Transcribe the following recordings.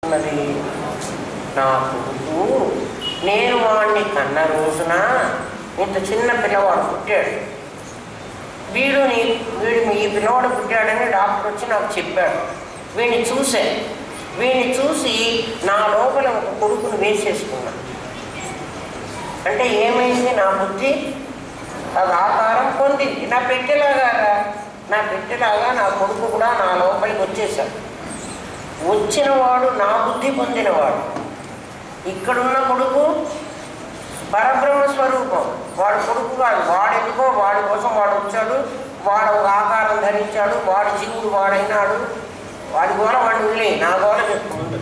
ఉన్నది నా కొడుకు. నేను వాడిని కన్న రోజున ఇంత చిన్న పిల్లవాడు పుట్టాడు. వీడు ఈ పిల్లవాడు పుట్టాడని డాక్టర్ వచ్చి నాకు చెప్పాడు. వీడిని చూసి నా లోపల ఒక కొడుకును వేసేసుకున్నా. అంటే ఏమైంది? నా బుద్ధి అది ఆకారం పొందింది. నా పెట్టెలాగా నా కొడుకు కూడా నా లోపలికి వచ్చేసాడు. వచ్చినవాడు నా బుద్ధి పొందినవాడు. ఇక్కడున్న కొడుకు పరబ్రహ్మ స్వరూపం. వాడు కొడుకు కాదు. వాడెందుకో వాడి కోసం వాడు వచ్చాడు. వాడు ఒక ఆకారం ధరించాడు. వాడి జీవుడు వాడైనాడు. వాడి గోల వాడిని వదిలే, నా గోల చెప్పుకుంటు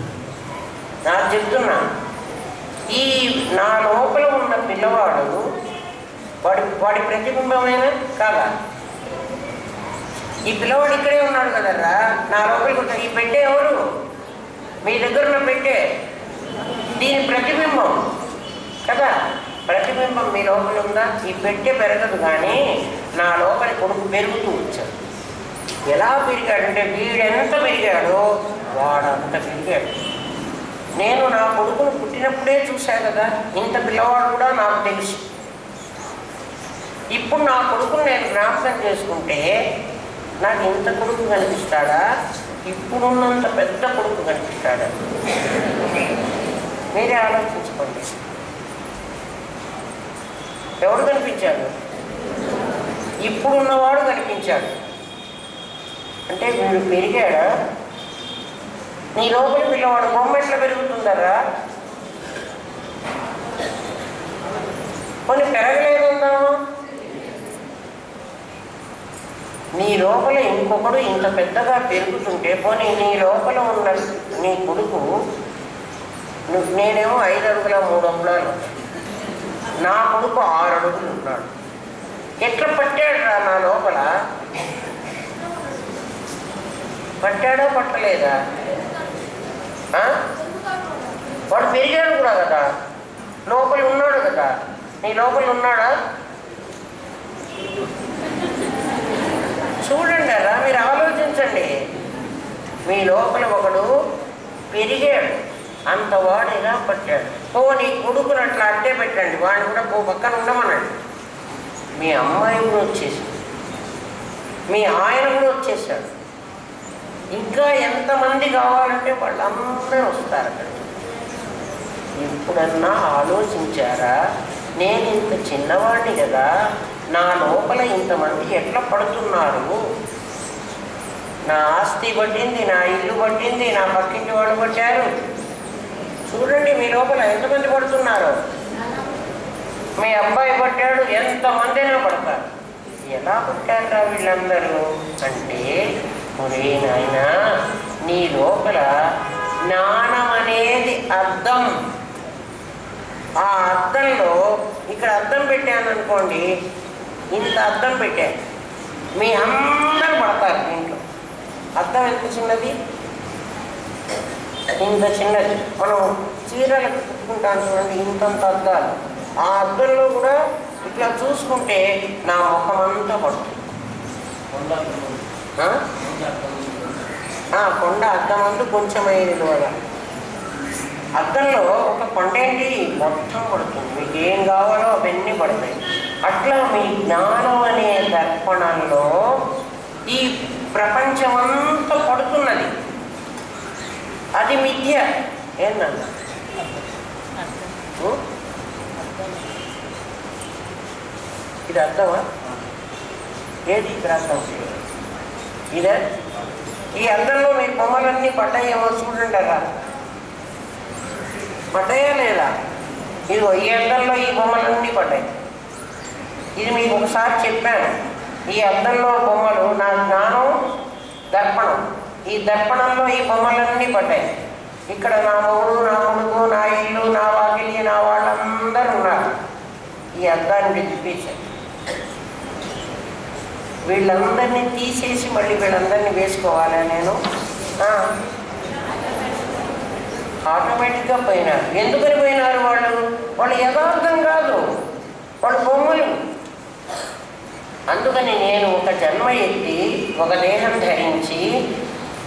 నాకు చెప్తున్నా. ఈ నా లోపల ఉన్న పిల్లవాడు వాడి ప్రతిబింబమైన కాదా? ఈ పిల్లవాడు ఇక్కడే ఉన్నాడు కదరా, నా లోపలికి వచ్చాడు. ఈ పెట్టే ఎవరు? మీ దగ్గర ఉన్న పెట్టే, దీని ప్రతిబింబం కదా. ప్రతిబింబం మీ లోపల ఉందా? ఈ పెట్టె పెరగదు, కానీ నా లోపలి కొడుకు పెరుగుతూ వచ్చాడు. ఎలా పెరిగాడంటే వీడెంత పెరిగాడో వాడంత పెరిగాడు. నేను నా కొడుకును పుట్టినప్పుడే చూశా కదా, ఇంత పిల్లవాడు కూడా నాకు తెలుసు. ఇప్పుడు నా కొడుకును నేను జ్ఞాపకం చేసుకుంటే నాకు ఇంత కొడుకు కనిపిస్తాడా? ఇప్పుడున్నంత పెద్ద కొడుకు కనిపిస్తాడా? మీరే ఆలోచించుకోండి. ఎవడు కనిపించాడు? ఇప్పుడున్నవాడు కనిపించాడు. అంటే వీడు పెరిగాడా? నీ లోపల పిల్లవాడు బొమ్మ ఎట్లా పెరుగుతుందరా? కొన్ని పెరగలేదుందాము. నీ లోపల ఇంకొకడు ఇంత పెద్దగా పెరుగుతుంటే, పోనీ నీ లోపల ఉన్న నీ కొడుకు, నేనేమో 5 అడుగుల 3 అంగుళాలు, నా కొడుకు 6 అడుగులు ఉన్నాడు. ఎట్లా పట్టాడు రా నా లోపల? పట్టాడా పట్టలేదా? వాడు పెరిగాడు కూడా కదా, లోపల ఉన్నాడు కదా. నీ లోపల ఉన్నాడా? చూడండి అలా, మీరు ఆలోచించండి. మీ లోపల ఒకడు పెరిగాడు, అంతవాడు ఎలా పట్టాడు? నీ కొడుకుని అట్లా అట్టే పెట్టండి, వాడిని కూడా పక్కన ఉండమనండి. మీ అమ్మాయి కూడా వచ్చేసింది, మీ ఆయన కూడా వచ్చేసాడు. ఇంకా ఎంతమంది కావాలంటే వాళ్ళందరూ వస్తారు అక్కడ. ఎప్పుడన్నా ఆలోచించారా, నేను ఇంత చిన్నవాడిని కదా, నా లోపల ఇంతమంది ఎట్లా పడుతున్నారు? నా ఆస్తి పట్టింది, నా ఇల్లు పట్టింది, నా పక్కింటి వాళ్ళు పట్టారు. చూడండి మీ లోపల ఎంతమంది పడుతున్నారు. మీ అబ్బాయి పట్టాడు, ఎంతమందినా పడతారు. ఎలా పట్టారా వీళ్ళందరూ అంటే, ఒరే నాయన, నీ లోపల జ్ఞానం అనేది అద్దం. ఆ అద్దంలో ఇక్కడ అద్దం పెట్టాను అనుకోండి, ఇంత అద్దం పెట్టాను, మీ అందరూ పడతారు దీంట్లో. అద్దం ఎంత చిన్నది, ఇంత చిన్నది. మనం చీరలకు కుట్టుకుంటాను చూడండి, ఇంతంత అద్దాలు. ఆ అద్దంలో కూడా ఇట్లా చూసుకుంటే నా ముఖం అంతా పడుతుంది. కొండ అద్దం అందు కొంచెం అయ్యేది వల్ల అద్దంలో ఒక కొండేంటి మొత్తం పడుతుంది. మీకు ఏం కావాలో అవన్నీ పడతాయి. అట్లా మీ జ్ఞానం అనే దర్పణంలో ఈ ప్రపంచమంతా పడుతున్నది. అది మిథ్య. ఏందన్నా ఇది అర్థమా? ఏది ఇక్కడ అర్థం? ఇదే. ఈ అద్దంలో మీ బొమ్మలన్నీ పడ్డాయేమో చూడండి అలా. పడ్డాయా లేదా? ఇదిగో ఈ అద్దంలో ఈ బొమ్మలన్నీ పడ్డాయి. ఇది మీకు ఒకసారి చెప్పాను. ఈ అద్దంలో బొమ్మలు నా జ్ఞానం దర్పణం. ఈ దర్పణంలో ఈ బొమ్మలన్నీ పడ్డాయి. ఇక్కడ నా మొగుడు, నా కొడుకు, నా ఇల్లు, నా వాకిలి, నా వాళ్ళందరూ ఉన్నారు. ఈ అద్దాన్ని తిప్పేశారు. వీళ్ళందరినీ తీసేసి మళ్ళీ వీళ్ళందరినీ వేసుకోవాలా నేను? ఆటోమేటిక్గా పోయినారు. ఎందుకని పోయినారు? వాళ్ళు యథార్థం కాదు, వాళ్ళు బొమ్మలు. అందుకని నేను ఒక జన్మ ఎత్తి ఒక దేహం ధరించి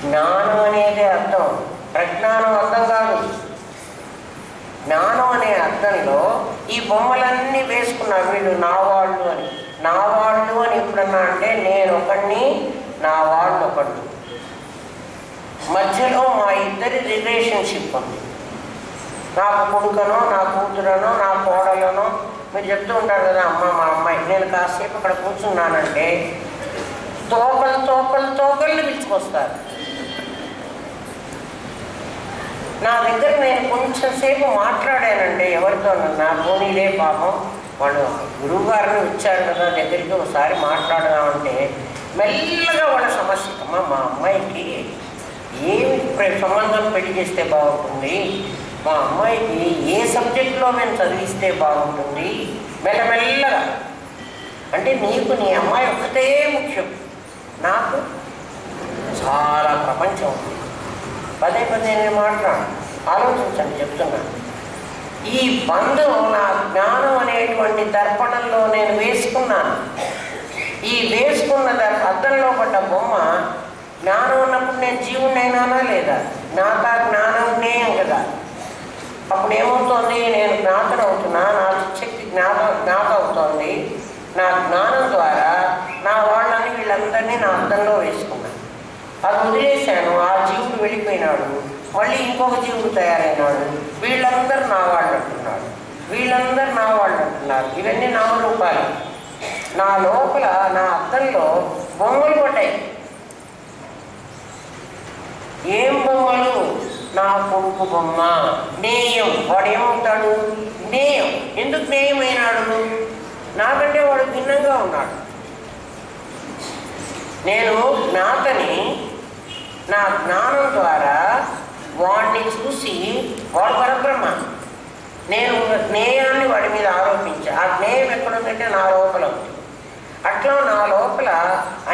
జ్ఞానం అనేది అర్థం. ప్రజ్ఞానం అర్థం కాదు. జ్ఞానం అనే అర్థంలో ఈ బొమ్మలన్నీ వేసుకున్నా వీళ్ళు నా వాళ్ళు అని. నా వాళ్ళు అని ఎప్పుడన్నా అంటే నేను ఒకడిని, నా వాళ్ళు ఒకడు. మధ్యలో మా ఇద్దరి రిలేషన్షిప్ ఉంది. నాకు కొడుకనో, నా కూతురనో, నా కోడలనో. మీరు చెప్తూ ఉంటారు కదా, అమ్మ మా అమ్మాయి. నేను కాసేపు అక్కడ కూర్చున్నానంటే తోకళ్ళు పిలుచుకొస్తారు నా దగ్గర. నేను కొంచెం సేపు మాట్లాడానంటే ఎవరితో, నా పోనీలే పాపం వాళ్ళు గురువు గారిని వచ్చారు కదా దగ్గరికి ఒకసారి మాట్లాడదామంటే మెల్లగా వాళ్ళ సమస్య, అమ్మ మా అమ్మాయికి ఏమి సంబంధం పెళ్లి చేస్తే బాగుంటుంది, మా అమ్మాయికి ఏ సబ్జెక్టులో మేము చదివిస్తే బాగుంటుంది, మెల్లమెల్లగా. అంటే నీకు నీ అమ్మాయి ఒక్కటే ముఖ్యం, నాకు చాలా ప్రపంచం ఉంది. పదే నేను మాట్లాడు, ఆలోచించండి చెప్తున్నాను. ఈ బంధం నా జ్ఞానం అనేటువంటి దర్పణంలో నేను వేసుకున్నాను. ఈ వేసుకున్న అద్దంలో పడ్డ బొమ్మ జ్ఞానం ఉన్నప్పుడు నేను జీవుడినైనానా లేదా? జ్ఞాత జ్ఞానం జ్ఞేయం కదా. అప్పుడు ఏమవుతోంది, నేను జ్ఞాతను అవుతున్నా, నా శక్తి జ్ఞాత అవుతోంది. నా జ్ఞానం ద్వారా నా వాళ్ళని వీళ్ళందరినీ నా అర్థంలో వేసుకున్నాను. అది వదిలేశాను, ఆ జీవుడు వెళ్ళిపోయినాడు, మళ్ళీ ఇంకొక జీవుడు తయారైనాడు. వీళ్ళందరూ నా వాళ్ళు అంటున్నాడు, వీళ్ళందరూ నా వాళ్ళు అంటున్నారు. ఇవన్నీ నామరూపాలు. నా లోపల నా అర్థంలో బొమ్మలు పడ్డాయి. ఏం బొమ్మలు? నా కొడుకు బొమ్మ, జ్ఞేయం. వాడు ఏమవుతాడు? జ్ఞేయం. ఎందుకు జ్ఞేయమైనాడు? నాకంటే వాడు భిన్నంగా ఉన్నాడు. నేను జ్ఞాతని, నా జ్ఞానం ద్వారా వాడిని చూసి వాడు పరబ్రహ్మ. నేను జ్ఞేయాన్ని వాడి మీద ఆరోపించా. ఆ జ్ఞేయం ఎక్కడుందంటే నా లోపల ఉంది. అట్లా నా లోపల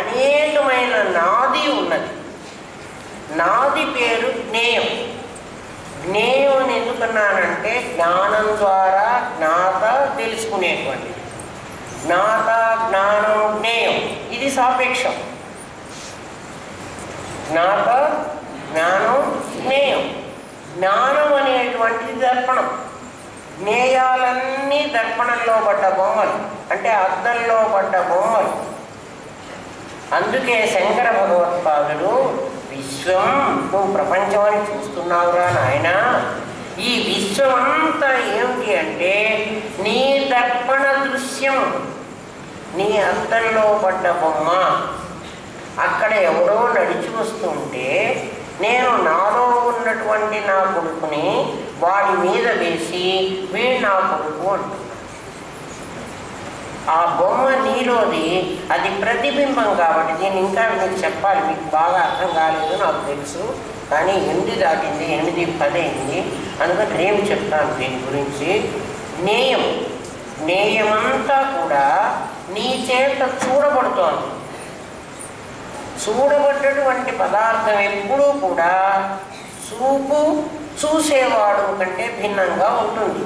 అనేకమైన నాది ఉన్నది. నాది పేరు జ్ఞేయం. జ్ఞేయం అని ఎందుకన్నానంటే జ్ఞానం ద్వారా జ్ఞాత తెలుసుకునేటువంటిది. జ్ఞాత జ్ఞానం జ్ఞేయం ఇది సాపేక్షం. జ్ఞాత జ్ఞానం జ్ఞేయం. జ్ఞానం అనేటువంటిది దర్పణం. జ్ఞేయాలన్నీ దర్పణంలో పడ్డ బొమ్మలు, అంటే అద్దంలో పడ్డ బొమ్మలు. అందుకే శంకర భగవత్పాదుడు విశ్వం, నువ్వు ప్రపంచం అని చూస్తున్నావురా నాయన, ఈ విశ్వమంతా ఏమిటి అంటే నీ దర్పణ దృశ్యం, నీ అద్దంలో పడ్డ బొమ్మ. అక్కడ ఎవడో నడిచి వస్తుంటే నేను నాలో ఉన్నటువంటి నా కొడుకుని వాడి మీద వేసి వీడు నా కొడుకు అంటున్నా. ఆ బొమ్మ నీలోది, అది ప్రతిబింబం కాబట్టి దీన్ని ఇంకా మీకు చెప్పాలి, మీకు బాగా అర్థం కాలేదు నాకు తెలుసు, కానీ 8 దాటింది, 8:10 అయింది, అందుకని రేపు చెప్తాను దీని గురించి. జ్ఞేయం, జ్ఞేయమంతా కూడా నీ చేత చూడబడుతోంది. చూడబడ్డటువంటి పదార్థం ఎప్పుడూ కూడా చూపు చూసేవాడు కంటే భిన్నంగా ఉంటుంది.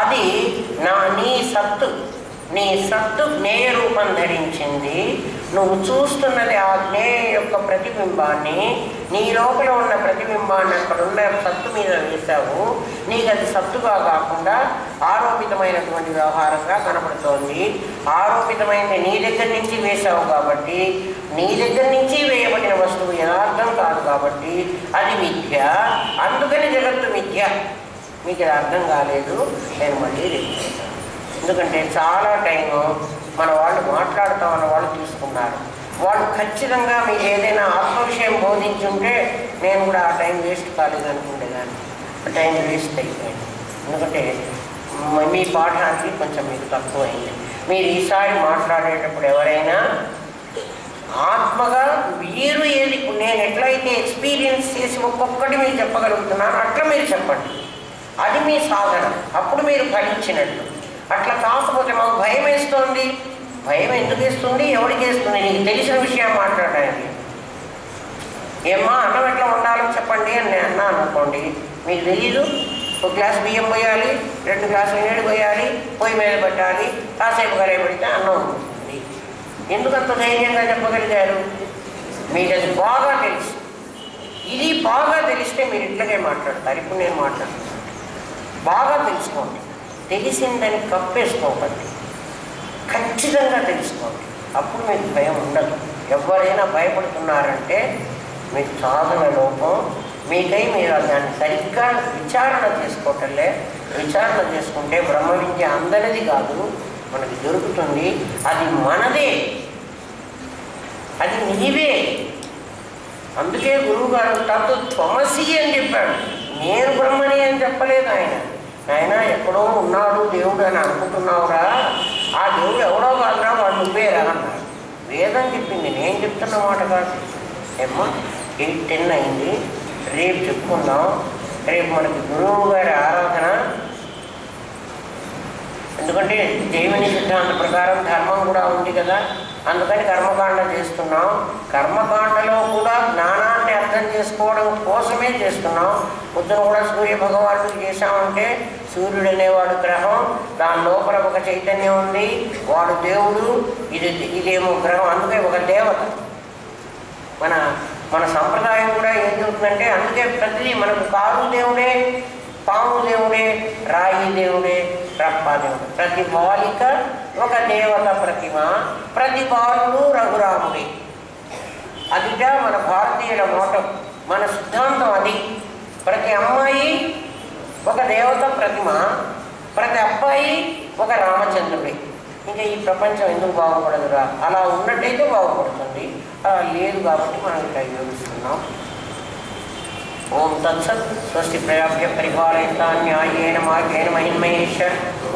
అది నీ సత్తు, నీ సత్తు జ్ఞేయ రూపం ధరించింది. నువ్వు చూస్తున్నది ఆ జ్ఞేయ యొక్క ప్రతిబింబాన్ని, నీ లోపల ఉన్న ప్రతిబింబాన్ని అక్కడున్న సత్తు మీద వేశావు. నీకు అది సత్తుగా కాకుండా ఆరోపితమైనటువంటి వ్యవహారంగా కనపడుతోంది. ఆరోపితమైనది నీ దగ్గర నుంచి వేశావు కాబట్టి, నీ దగ్గర నుంచి వేయబడిన వస్తువు యథార్థం కాదు కాబట్టి అది మిథ్య. అందుకని జగత్తు మిథ్య. మీకు అది అర్థం కాలేదు, నేను మళ్ళీ రేపు చేస్తాను. ఎందుకంటే చాలా టైము మన వాళ్ళు మాట్లాడుతామన్న వాళ్ళు తీసుకున్నారు. వాళ్ళు ఖచ్చితంగా మీకు ఏదైనా ఆత్మ విషయం బోధించుంటే నేను కూడా ఆ టైం వేస్ట్ కాలేదు అనుకుంటేదాన్ని. ఆ టైం వేస్ట్ అయిపోయింది. ఎందుకంటే మీ పాఠానికి కొంచెం మీకు తక్కువైంది. మీరు ఈసారి మాట్లాడేటప్పుడు ఎవరైనా ఆత్మగా మీరు ఏది, నేను ఎట్లయితే ఎక్స్పీరియన్స్ చేసి ఒక్కొక్కటి మీరు చెప్పగలుగుతున్నాను అట్లా మీరు చెప్పండి. అది మీ సాధన, అప్పుడు మీరు ఫలించినట్టు. అట్లా కాకపోతే మాకు భయం వేస్తుంది. భయం ఎందుకు వేస్తుంది? ఎవరికి వేస్తుంది? నీకు తెలిసిన విషయం మాట్లాడడానికి. ఏమ్మా అన్నం ఎట్లా ఉండాలో చెప్పండి అని నేను అన్నాను అనుకోండి, మీకు తెలీదు. 1 గ్లాస్ బియ్యం పోయాలి, 2 గ్లాసులు నీళ్ళు పోయాలి, పొయ్యి మీద పెట్టాలి, కాసేపు కలయి పెడితే అన్నం ఉంటుంది. ఎందుకంత ధైర్యంగా చెప్పగలిగారు? మీకు అది బాగా తెలుసు. ఇది బాగా తెలిస్తే మీరు ఇట్లాగే మాట్లాడతారు. ఇప్పుడు నేను మాట్లాడుతున్నాను. బాగా తెలుసుకోండి. తెలిసిందని కప్పేసుకోకండి, ఖచ్చితంగా తెలుసుకోండి. అప్పుడు మీకు భయం ఉండదు. ఎవరైనా భయపడుతున్నారంటే మీకు సాధన లోపం. మీకై మీరు దాన్ని సరిగ్గా విచారణ చేసుకోవటంలే. విచారణ చేసుకుంటే బ్రహ్మ విద్య అందరిది కాదు, మనకి దొరుకుతుంది. అది మనదే, అది నీవే. అందుకే గురువుగారు తత్వ త్వమసి అని చెప్పాడు. నేను బ్రహ్మని అని చెప్పలేదు ఆయన. ఆయన ఎక్కడో ఉన్నాడు దేవుడు అని అనుకుంటున్నావురా, ఆ దేవుడు ఎవడో కాదురా, వాడు నువ్వేరా అన్నాడు. వేదం చెప్పింది, నేను చెప్తున్న మాట కాదు. ఏమ్మా 8:10 అయింది. రేపు చెప్పుకుందాం. రేపు మనకి గురువు గారి ఆరాధన. ఎందుకంటే జైమిని సిద్ధాంత ప్రకారం ధర్మం కూడా ఉంది కదా, అందుకని కర్మకాండ చేస్తున్నాం. కర్మకాండలో కూడా జ్ఞానాన్ని అర్థం చేసుకోవడం కోసమే చేస్తున్నాం. పొద్దున కూడా సూర్య భగవానుడికి చేశామంటే సూర్యుడు అనేవాడు గ్రహం, దాని లోపల ఒక చైతన్యం ఉంది, వాడు దేవుడు, ఇదేమో గ్రహం, అందుకే ఒక దేవత. మన సంప్రదాయం కూడా ఏం చెబుతుందంటే, అందుకే ప్రతిదీ మనకు కారు దేవుడే, పాము దేవుడే, రాయి దేవుడే, రప్ప దేవుడు. ప్రతి బాలిక ఒక దేవత ప్రతిమ, ప్రతి బాలుడు రఘురాముడి. అదిగా మన భారతీయుల మోటం, మన సిద్ధాంతం అది. ప్రతి అమ్మాయి ఒక దేవత ప్రతిమ, ప్రతి అబ్బాయి ఒక రామచంద్రుడి. ఇంకా ఈ ప్రపంచం ఎందుకు బాగుపడదురా? అలా ఉన్నట్టయితే బాగుపడుతుంది, అలా లేదు కాబట్టి మనం ఇక్కడ యోగిస్తున్నాం. ఓం తత్సత్. స్వస్తి ప్రజాభ్య పరిపాలయంతాం న్యాయేన మార్గేణ మహిమహేష.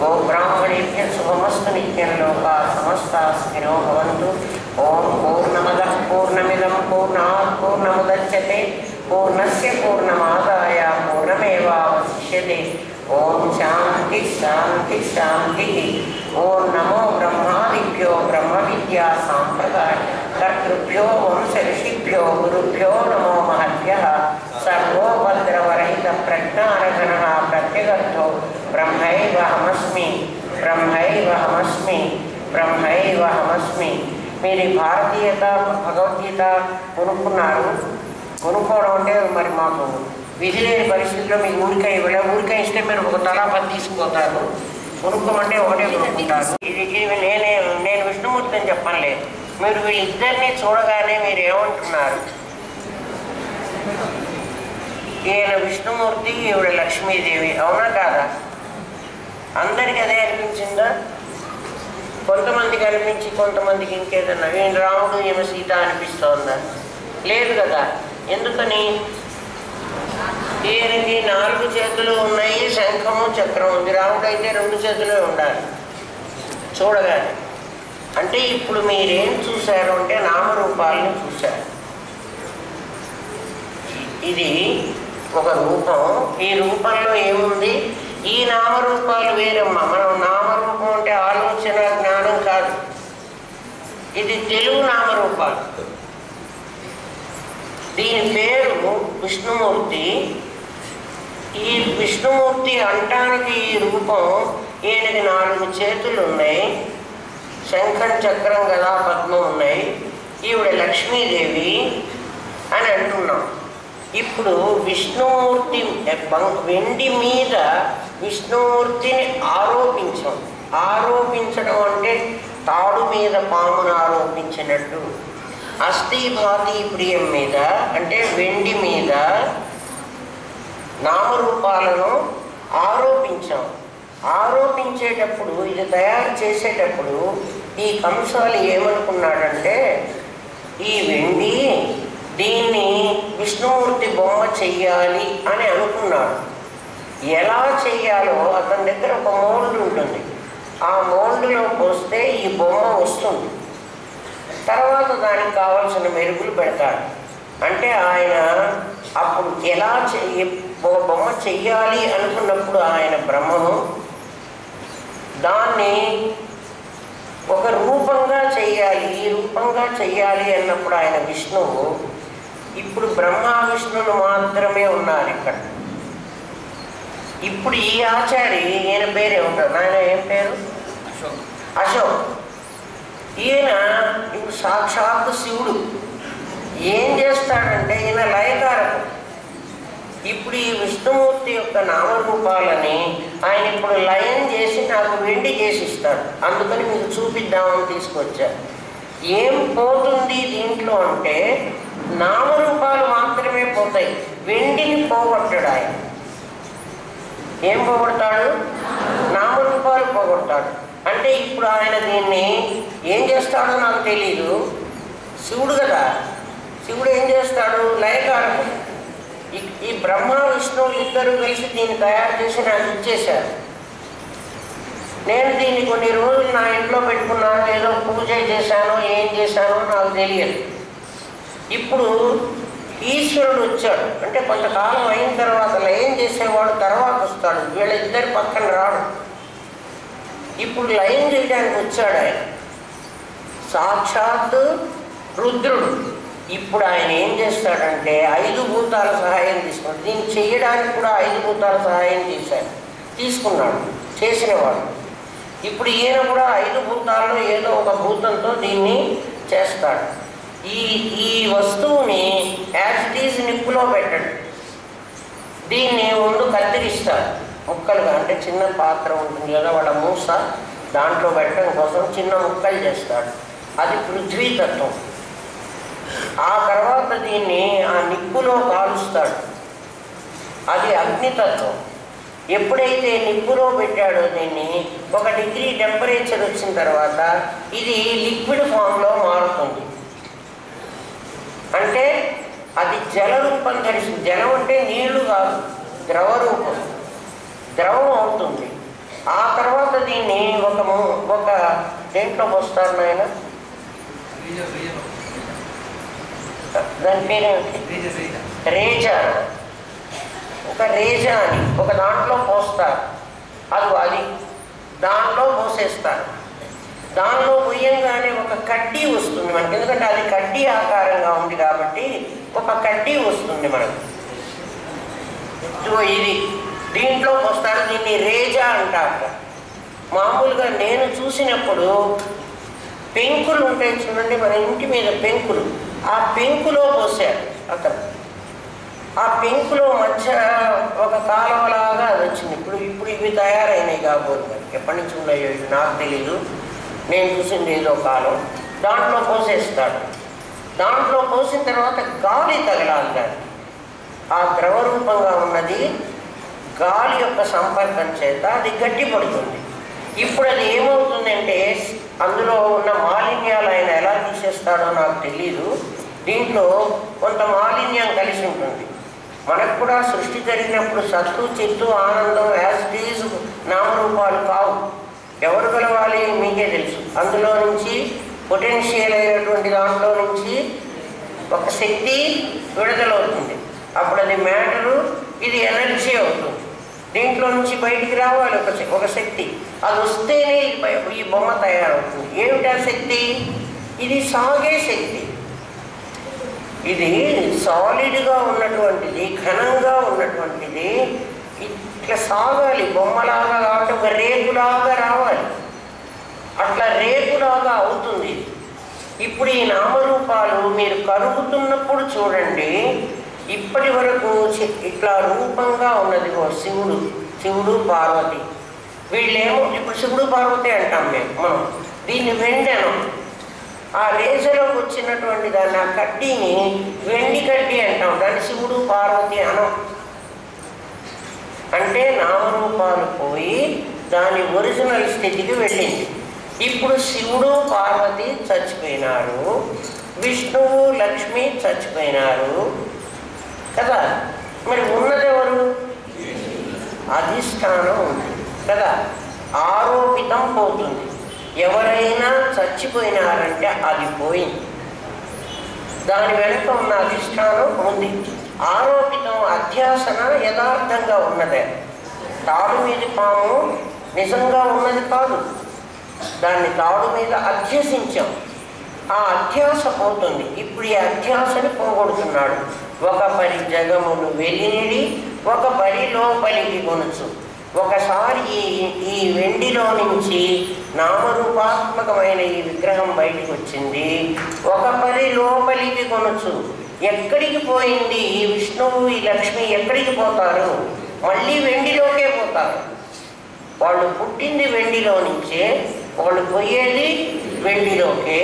ఓం బ్రాహ్మణేభ్య శుభమస్తు. నిత్యం లోకా సమస్తా సుఖినో భవంతు. ఓం పూర్ణమదః పూర్ణమిదం పూర్ణాత్ పూర్ణముదచ్యతే పూర్ణస్య పూర్ణమాదాయ పూర్ణమేవావశిష్యతే. ఓం శాంతి శాంతి శాంతి. ఓం నమో బ్రహ్మాదిభ్యో బ్రహ్మ విద్యా సాంప్రదాయ కర్తృభ్యో వంశ ఋషిభ్యో గురుభ్యో నమో మహద్భ్యః. సర్వోపద్రవరహిత ప్రజ్ఞానఘన ప్రత్యగర్థో బ్రహ్మైవహమస్మి బ్రహ్మైవహమస్మి బ్రహ్మైవహమస్మి. మీరు ఈ భారతీయత భగవద్గీత కొనుక్కున్నారు. కొనుక్కోవడం అంటే మరి మాకు విధి లేని పరిస్థితుల్లో మీకు ఊరికాయ ఊరికాయ ఇస్తే మీరు ఒక తలాపతి తీసుకుపోతారు. కొనుక్కోమంటే ఒకటే కొనుక్కుంటారు. ఇది నేను విష్ణుమూర్తి అని చెప్పనులే. మీరు వీళ్ళిద్దరినీ చూడగానే మీరు ఏమంటున్నారు? ఈయన విష్ణుమూర్తి, ఈవిడ లక్ష్మీదేవి, అవునా కాదా? అందరికీ అదే అనిపించిందా? కొంతమందికి అనిపించి కొంతమందికి ఇంకేదన్నా ఈయన రాముడు ఈమె సీత అనిపిస్తోందా? లేదు కదా. ఎందుకని? ఈయనకి 4 చేతులు ఉన్నాయి, శంఖము చక్రం ఉంది. రాముడు అయితే 2 చేతులే ఉండాలి చూడగానే. అంటే ఇప్పుడు మీరేం చూశారు అంటే నామరూపాలను చూశారు. ఇది ఒక రూపం. ఈ రూపంలో ఏముంది? ఈ నామరూపాలు వేరమ్మా. మనం నామరూపం అంటే ఆలోచన జ్ఞానం కాదు, ఇది తెలుగు నామరూపాలు. దీని పేరు విష్ణుమూర్తి. ఈ విష్ణుమూర్తి అంటానికి ఈ రూపం, ఈయనకి 4 చేతులు ఉన్నాయి, శంఖం చక్రం గదా పద్మం ఉన్నాయి, ఈవిడ లక్ష్మీదేవి అని అంటున్నాం. ఇప్పుడు విష్ణుమూర్తి వెండి మీద విష్ణుమూర్తిని ఆరోపించాం. ఆరోపించడం అంటే తాడు మీద పామును ఆరోపించినట్టు. అస్థిభాతి ప్రియం మీద అంటే వెండి మీద నామరూపాలను ఆరోపించాం. ఆరోపించేటప్పుడు, ఇది తయారు చేసేటప్పుడు ఈ కంసాలు ఏమనుకున్నాడంటే, ఈ వెండి దీన్ని విష్ణుమూర్తి బొమ్మ చెయ్యాలి అని అనుకున్నాడు. ఎలా చెయ్యాలో అతని దగ్గర ఒక మోల్డ్ ఉంటుంది. ఆ మోల్డ్లో పోస్తే ఈ బొమ్మ వస్తుంది. తర్వాత దానికి కావాల్సిన మెరుగులు పెడతాడు. అంటే ఆయన అప్పుడు ఎలా ఒక బొమ్మ చెయ్యాలి అనుకున్నప్పుడు ఆయన బ్రహ్మము దాన్ని ఒక రూపంగా చెయ్యాలి, ఈ రూపంగా చెయ్యాలి అన్నప్పుడు ఆయన విష్ణువు. ఇప్పుడు బ్రహ్మ విష్ణువులు మాత్రమే ఉన్నారు ఇక్కడ. ఇప్పుడు ఈ ఆచారి, ఈయన పేరు ఏముంటారు? ఆయన ఏం పేరు? అశోక్. ఈయన ఇప్పుడు సాక్షాత్ శివుడు. ఏం చేస్తాడంటే ఈయన లయకారకుడు. ఇప్పుడు ఈ విష్ణుమూర్తి యొక్క నామరూపాలని ఆయన ఇప్పుడు లయం చేసి నాకు వెండి చేసి ఇస్తాడు. అందుకని మీకు చూపిద్దామని తీసుకొచ్చారు. ఏం పోతుంది దీంట్లో అంటే నామరూపాలు మాత్రమే పోతాయి, వెండిని పోగొట్టాడు ఆయన. ఏం పోగొడతాడు? నామరూపాలు పోగొడతాడు. అంటే ఇప్పుడు ఆయన దీన్ని ఏం చేస్తాడో నాకు తెలీదు. శివుడు కదా, శివుడు ఏం చేస్తాడు? లయకారకుడు. ఈ బ్రహ్మ విష్ణువులు ఇద్దరు కలిసి దీన్ని తయారు చేసి నాకు ఇచ్చేశారు. నేను దీన్ని కొన్ని రోజులు నా ఇంట్లో పెట్టుకున్నాను, ఏదో పూజ చేశానో ఏం చేశానో నాకు తెలియదు. ఇప్పుడు ఈశ్వరుడు వచ్చాడు అంటే కొంతకాలం అయిన తర్వాత లయం చేసేవాడు తర్వాత వస్తాడు, వీళ్ళిద్దరి పక్కన రాడు. ఇప్పుడు లయం చేయడానికి వచ్చాడు ఆయన, సాక్షాత్ రుద్రుడు. ఇప్పుడు ఆయన ఏం చేస్తాడంటే 5 భూతాల సహాయం తీసుకున్నాడు. దీన్ని చేయడానికి కూడా 5 భూతాల సహాయం తీసుకున్నాడు చేసినవాడు. ఇప్పుడు ఈయన కూడా 5 భూతాల్లో ఏదో ఒక భూతంతో దీన్ని చేస్తాడు. ఈ వస్తువుని యాజ్ ఇట్ ఈజ్ నిప్పులో పెట్టాడు. దీన్ని ముందు కత్తిరిస్తాడు ముక్కలుగా, అంటే చిన్న పాత్ర ఉంటుంది కదా వాళ్ళ మూస, దాంట్లో పెట్టడం కోసం చిన్న ముక్కలు చేస్తాడు. అది పృథ్వీతత్వం. ఆ తర్వాత దీన్ని ఆ నిప్పులో కాలుస్తాడు, అది అగ్నితత్వం. ఎప్పుడైతే నిప్పులో పెట్టాడో దీన్ని 1 డిగ్రీ టెంపరేచర్ వచ్చిన తర్వాత ఇది లిక్విడ్ ఫామ్లో మారుతుంది. అంటే అది జల రూపం ధరిస్తుంది. జలం అంటే నీళ్లు కాదు, ద్రవ రూపం, ద్రవం అవుతుంది. ఆ తర్వాత దీన్ని ఒక దేంట్లో పోస్తారు నాయన, దాని పేరేంటి, రేజా, ఒక రేజా అని ఒక దాంట్లో పోస్తారు. అది దాంట్లో పోసేస్తారు. దానిలో పోయంగానే ఒక కడ్డీ వస్తుంది మనకి, ఎందుకంటే అది కడ్డీ ఆకారంగా ఉంది కాబట్టి ఒక కడ్డీ వస్తుంది మనకు. ఇది దీంట్లో పోస్తారు, దీన్ని రేజా అంటారు. మామూలుగా నేను చూసినప్పుడు పెంకులు ఉంటాయి చూడండి మన ఇంటి మీద పెంకులు, ఆ పెంకులో పోసారు అతను. ఆ పెంకులో మధ్య ఒక కాలువలాగా అది వచ్చింది. ఇప్పుడు ఇవి తయారైనాయి కాబోతుంది, ఎప్పటి నుంచి ఉన్నాయో ఇవి నాకు తెలీదు, నేను చూసింది ఏదో కాలం. దాంట్లో పోసేస్తాడు. దాంట్లో పోసిన తర్వాత గాలి తగలాలి దాన్ని. ఆ ద్రవరూపంగా ఉన్నది గాలి యొక్క సంపర్కం చేత అది గట్టిపడుతుంది. ఇప్పుడు అది ఏమవుతుందంటే అందులో ఉన్న మాలిన్యాలు ఆయన ఎలా తీసేస్తాడో నాకు తెలీదు. దీంట్లో కొంత మాలిన్యం కలిసి ఉంటుంది. మనకు కూడా సృష్టి జరిగినప్పుడు సత్తు చిత్తు ఆనందం యాజ్ ఇట్ ఈజ్ నామరూపాలు కావు. ఎవరు కలవాలి మీకే తెలుసు. అందులో నుంచి పొటెన్షియల్ అయినటువంటి దాంట్లో నుంచి ఒక శక్తి విడుదలవుతుంది. అప్పుడు అది మ్యాటరు, ఇది ఎనర్జీ అవుతుంది. దీంట్లో నుంచి బయటికి రావాలి ఒక శక్తి. అది వస్తేనే ఈ బొమ్మ తయారవుతుంది. ఏమిటా శక్తి? ఇది సాగే శక్తి. ఇది సాలిడ్గా ఉన్నటువంటిది, ఘనంగా ఉన్నటువంటిది. ఇట్లా సాగాలి, బొమ్మలాగా కాబట్టి ఒక రేకులాగా రావాలి. అట్లా రేకులాగా అవుతుంది. ఇప్పుడు ఈ నామరూపాలు మీరు కరుగుతున్నప్పుడు చూడండి, ఇప్పటి వరకు ఇట్లా రూపంగా ఉన్నది శివుడు పార్వతి. వీళ్ళేమో ఇప్పుడు శివుడు పార్వతి అంటాం మనం, దీన్ని వెండెనం. ఆ రేజలోకి వచ్చినటువంటి దాన్ని, ఆ కడ్డీని వెండి కడ్డీ అంటాం, దాన్ని శివుడు పార్వతి అనం. అంటే నామరూపాలు పోయి దాని ఒరిజినల్ స్థితికి వెళ్ళింది. ఇప్పుడు శివుడు పార్వతి చచ్చిపోయినారు, విష్ణువు లక్ష్మి చచ్చిపోయినారు కదా. మరి ఉన్నదెవరు? అధిష్టానం ఉంది కదా. ఆరోపితం పోతుంది. ఎవరైనా చచ్చిపోయినారంటే అది పోయింది, దాని వెనుక ఉన్న అధిష్టానం ఉంది. ఆరోపితం అధ్యాసన యథార్థంగా ఉన్నదే. తాడు మీద పాము నిజంగా ఉన్నది కాదు, దాన్ని తాడు మీద అధ్యసించాం. ఆ అధ్యాస పోతుంది. ఇప్పుడు ఈ అధ్యాసని పోగొడుతున్నాడు. ఒక పరి జగమును వెలినిడి ఒక పరి లోపలికి కొనుచు. ఒకసారి ఈ వెండిలో నుంచి నామరూపాత్మకమైన ఈ విగ్రహం బయటికి వచ్చింది. ఒక పరి లోపలికి కొనొచ్చు. ఎక్కడికి పోయింది ఈ విష్ణువు, ఈ లక్ష్మి ఎక్కడికి పోతారు? మళ్ళీ వెండిలోకే పోతారు. వాళ్ళు పుట్టింది వెండిలో నుంచే, వాళ్ళు పోయేది వెండిలోకే.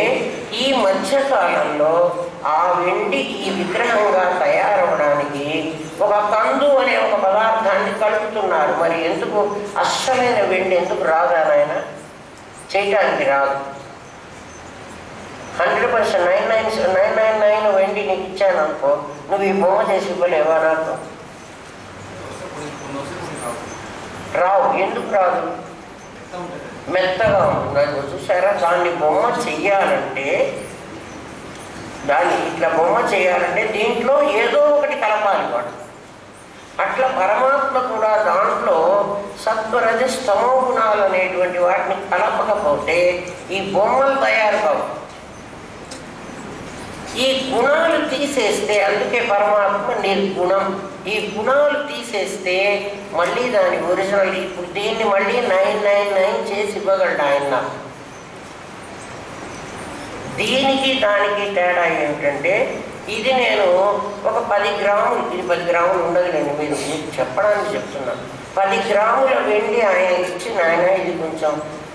ఈ మధ్యకాలంలో ఆ వెండి ఈ విగ్రహంగా తయారవడానికి ఒక కందు అనే ఒక పదార్థాన్ని కలుపుతున్నారు. మరి ఎందుకు? అస్సలైన వెండి ఎందుకు రాదా నాయన? చేయటానికి రాదు. 100% 999 వెండి నీకు ఇచ్చాను అనుకో, నువ్వు ఈ బొమ్మ చేసి ఇవ్వలేవా నాకు? రావు. ఎందుకు రాదు? మెత్తగా ఉంటుంది. అది చూసారా? దాన్ని బొమ్మ చెయ్యాలంటే, దాన్ని ఇట్లా బొమ్మ చేయాలంటే దీంట్లో ఏదో ఒకటి కలపాలి వాడు. అట్లా పరమాత్మ కూడా దాంట్లో సత్వరజస్తమో గుణాలు అనేటువంటి వాటిని కలపకపోతే ఈ బొమ్మలు తయారు కావు. ఈ గుణాలు తీసేస్తే, అందుకే పరమాత్మ నిర్గుణం. ఈ గుణాలు తీసేస్తే మళ్ళీ దాని ఒరిజినల్. ఇప్పుడు దీన్ని మళ్ళీ 999 చేసి ఇవ్వగలడు ఆయన. దీనికి దానికి తేడా ఏమిటంటే, ఇది నేను ఒక 10 గ్రాములు, ఇది 10 గ్రాములు ఉండదులేండి, మీరు చెప్పడానికి చెప్తున్నాను. 10 గ్రాముల వెండి ఆయన ఇచ్చి, నాయన ఇది కొంచెం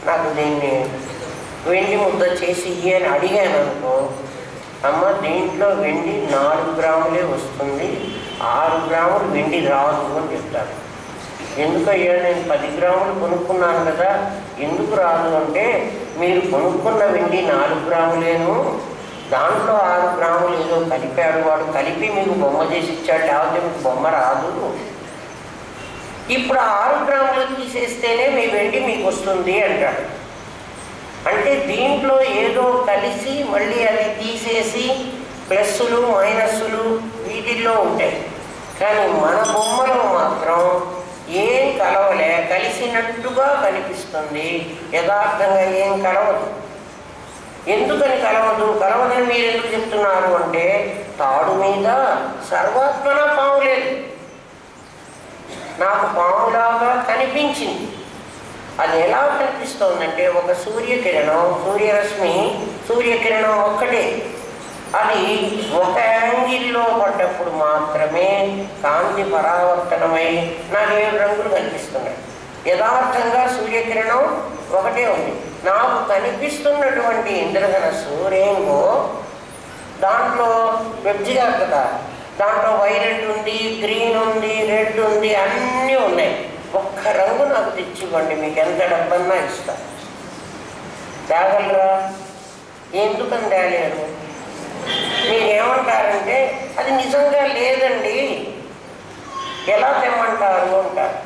నాకు దీన్ని వెండి ముద్ద చేసి ఇయ్యి అని అడిగాను అనుకో, అమ్మ దీంట్లో వెండి 4 గ్రాములే వస్తుంది, 6 గ్రాములు వెండి రాదు అని చెప్తారు. ఎందుకయ్యా నేను 10 గ్రాములు కొనుక్కున్నాను కదా, ఎందుకు రాదు అంటే, మీరు కొనుక్కున్న వెండి 4 గ్రాములేను, దాంట్లో 6 గ్రాములు ఏదో కలిపాడు, వాడు కలిపి మీకు బొమ్మ చేసి ఇచ్చాడు, లేకపోతే మీకు బొమ్మ రాదు. ఇప్పుడు 6 గ్రాములు తీసేస్తేనే మీ వెండి మీకు వస్తుంది అంటాడు. అంటే దీంట్లో ఏదో కలిసి మళ్ళీ అది తీసేసి ప్లస్సులు మైనస్సులు వీటిల్లో ఉంటాయి. కానీ మన బొమ్మలో మాత్రం ఏం కలవలే, కలిసినట్టుగా కనిపిస్తుంది. యథార్థంగా ఏం కలవదు. ఎందుకని కలవదు? కలవదని మీరు ఎందుకు చెప్తున్నారు అంటే, తాడు మీద సర్వాత్మన పాము లేదు, నాకు పాములాగా కనిపించింది. అది ఎలా కనిపిస్తోందంటే, ఒక సూర్యకిరణం, సూర్యరశ్మి, సూర్యకిరణం ఒక్కటే. అది ఒక యాంగిల్లో పడ్డప్పుడు మాత్రమే కాంతి పరావర్తనమై నాకు 7 రంగులు కనిపిస్తున్నాయి. యథార్థంగా సూర్యకిరణం ఒకటే ఉంది. నాకు కనిపిస్తున్నటువంటి ఇంద్రధనస్సు రెయిన్బో, దాంట్లో వెబ్జిగా కదా, దాంట్లో వైలెట్ ఉంది, గ్రీన్ ఉంది, రెడ్ ఉంది, అన్నీ ఉన్నాయి. ఒక్క రంగు నాకు తెచ్చివ్వండి, మీకు ఎంత డబ్బన్నా ఇస్తా. తేగలరా? ఎందుకని తేలేరు? మీరేమంటారంటే, అది నిజంగా లేదండి, ఎలా తెమ్మంటారు అంటారు.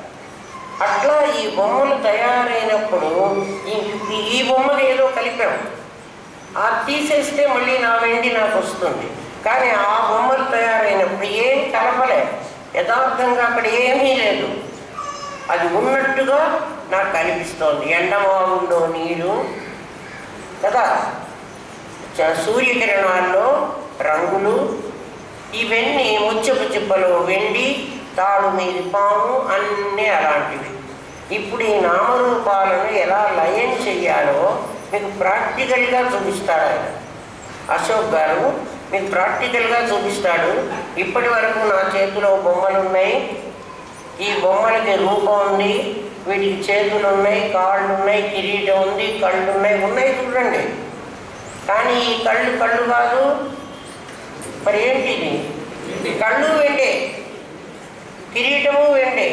అట్లా ఈ బొమ్మలు తయారైనప్పుడు ఈ బొమ్మలు ఏదో కలిపాం, అది తీసేస్తే మళ్ళీ నా వెండి నాకు వస్తుంది. కానీ ఆ బొమ్మలు తయారైనప్పుడు ఏం కలపలే, యథార్థంగా అక్కడ ఏమీ లేదు, అది ఉన్నట్టుగా నాకు కనిపిస్తోంది. ఎండమావుల్లో నీరు కదా, సూర్యకిరణాల్లో రంగులు, ఇవన్నీ ముచ్చపు చిప్పలు వెండి, తాడు మీది పాము, అన్నీ అలాంటివి. ఇప్పుడు ఈ నామరూపాలను ఎలా లయం చెయ్యాలో మీకు ప్రాక్టికల్గా చూపిస్తాడు ఆయన. అశోక్ గారు మీకు ప్రాక్టికల్గా చూపిస్తాడు. ఇప్పటి వరకు నా చేతిలో బొమ్మలు ఉన్నాయి, ఈ బొమ్మలకి రూపం ఉంది, వీటికి చేతులు ఉన్నాయి, కాళ్ళు ఉన్నాయి, కిరీటం ఉంది, కళ్ళు ఉన్నాయి చూడండి. కానీ ఈ కళ్ళు కాదు, మరి ఏంటిది? కళ్ళు వెండే, కిరీటము వెండే,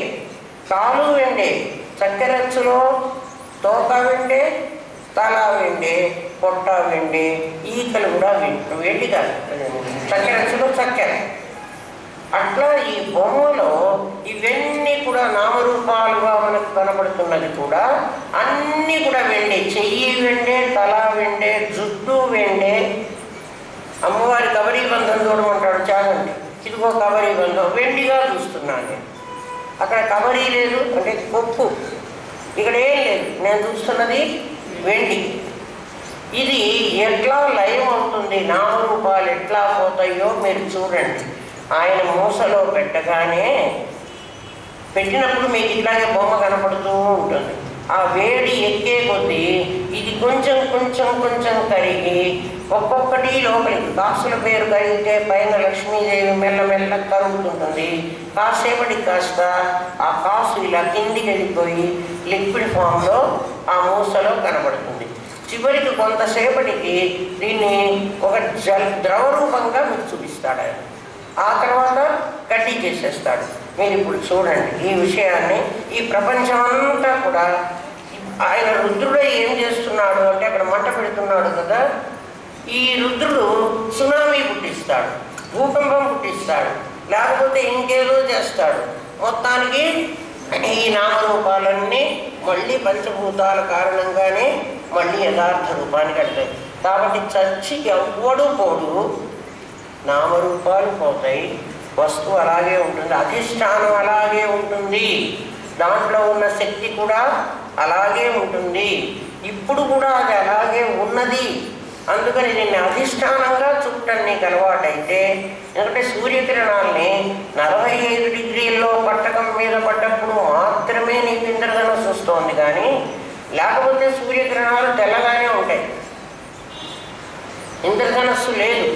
కాలు వెండే, చక్కెరచ్చులో తోక వెండే, తల వెండే, పొట్ట వెండే, ఈకలు కూడా వెండి కాదు, చక్కెరచ్చులో చక్కెర. అట్లా ఈ బొమ్మలో ఇవన్నీ కూడా నామరూపాలుగా మనకు కనబడుతున్నది కూడా అన్నీ కూడా వెండే. చెయ్యి వెండే, తల వెండే, జుట్టు వెండే. అమ్మవారి కబరీ బంధం చూడమంటాడు చాలండి, ఇదిగో కబరీ బంధం వెండిగా చూస్తున్నాను నేను. అక్కడ కబరీ లేదు అంటే కొప్పు, ఇక్కడ ఏం లేదు, నేను చూస్తున్నది వెండి. ఇది ఎట్లా లయం అవుతుంది, నామరూపాలు ఎట్లా పోతాయో మీరు చూడండి. ఆయన మూసలో పెట్టగానే పెట్టినప్పుడు మీకు ఇట్లాగే బొమ్మ కనపడుతూ ఉంటుంది. ఆ వేడి ఎక్కే కొద్దీ ఇది కొంచెం కొంచెం కొంచెం కరిగి ఒక్కొక్కటి లోపలికి కాసుల పేరు కరిగితే పైన లక్ష్మీదేవి మెల్లమెల్ల కరుగుతుంటుంది. కాసేపటికి కాస్త ఆ కాసు ఇలా కిందికి వెళ్ళిపోయి లిక్విడ్ ఫామ్లో ఆ మూసలో కనబడుతుంది. చివరికి కొంతసేపటికి దీన్ని ఒక ద్రవ రూపంగా మీకు చూపిస్తాడు ఆయన. ఆ తర్వాత కడ్డీ చేసేస్తాడు. మీరు ఇప్పుడు చూడండి ఈ విషయాన్ని. ఈ ప్రపంచమంతా కూడా ఆయన రుద్రుడే ఏం చేస్తున్నాడు అంటే అక్కడ మంట పెడుతున్నాడు కదా, ఈ రుద్రుడు సునామీ పుట్టిస్తాడు, భూకంపం పుట్టిస్తాడు, లేకపోతే ఇంకేదో చేస్తాడు. మొత్తానికి ఈ నామరూపాలన్నీ మళ్ళీ పంచభూతాల కారణంగానే మళ్ళీ యథార్థ రూపానికి వెళ్తాయి. కాబట్టి చచ్చి ఎవ్వడు పోడు, నామరూపాలు పోతాయి, వస్తువు అలాగే ఉంటుంది, అధిష్టానం అలాగే ఉంటుంది, దాంట్లో ఉన్న శక్తి కూడా అలాగే ఉంటుంది, ఇప్పుడు కూడా అది అలాగే ఉన్నది. అందుకని దీన్ని అధిష్టానంగా చూడటం నీకు అలవాటైతే, ఎందుకంటే సూర్యకిరణాలని 45 డిగ్రీల్లో పట్టకం మీద పడ్డప్పుడు మాత్రమే నీకు ఇంద్రధనస్సు వస్తుంది, కానీ లేకపోతే సూర్యకిరణాలు తెల్లగానే ఉంటాయి, ఇంద్రధనస్సు లేదు.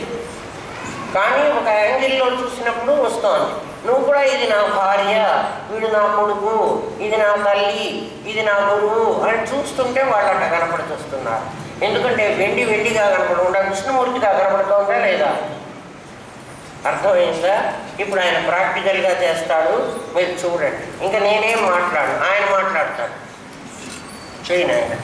కానీ ఒక యాంగిల్లో చూసినప్పుడు వస్తోంది. నువ్వు కూడా ఇది నా భార్య, వీడు నా కొడుకు, ఇది నా తల్లి, ఇది నా గురువు అని చూస్తుంటే వాళ్ళట కనపడుతున్నారు. ఎందుకంటే వెండి వెండిగా కనపడకుండా విష్ణుమూర్తిగా కనపడుతుందా లేదా? అర్థమైందా? ఇప్పుడు ఆయన ప్రాక్టికల్గా చేస్తాడు, మీరు చూడండి. ఇంకా నేనేం మాట్లాడు, ఆయన మాట్లాడతాడు. చేయను ఆయన.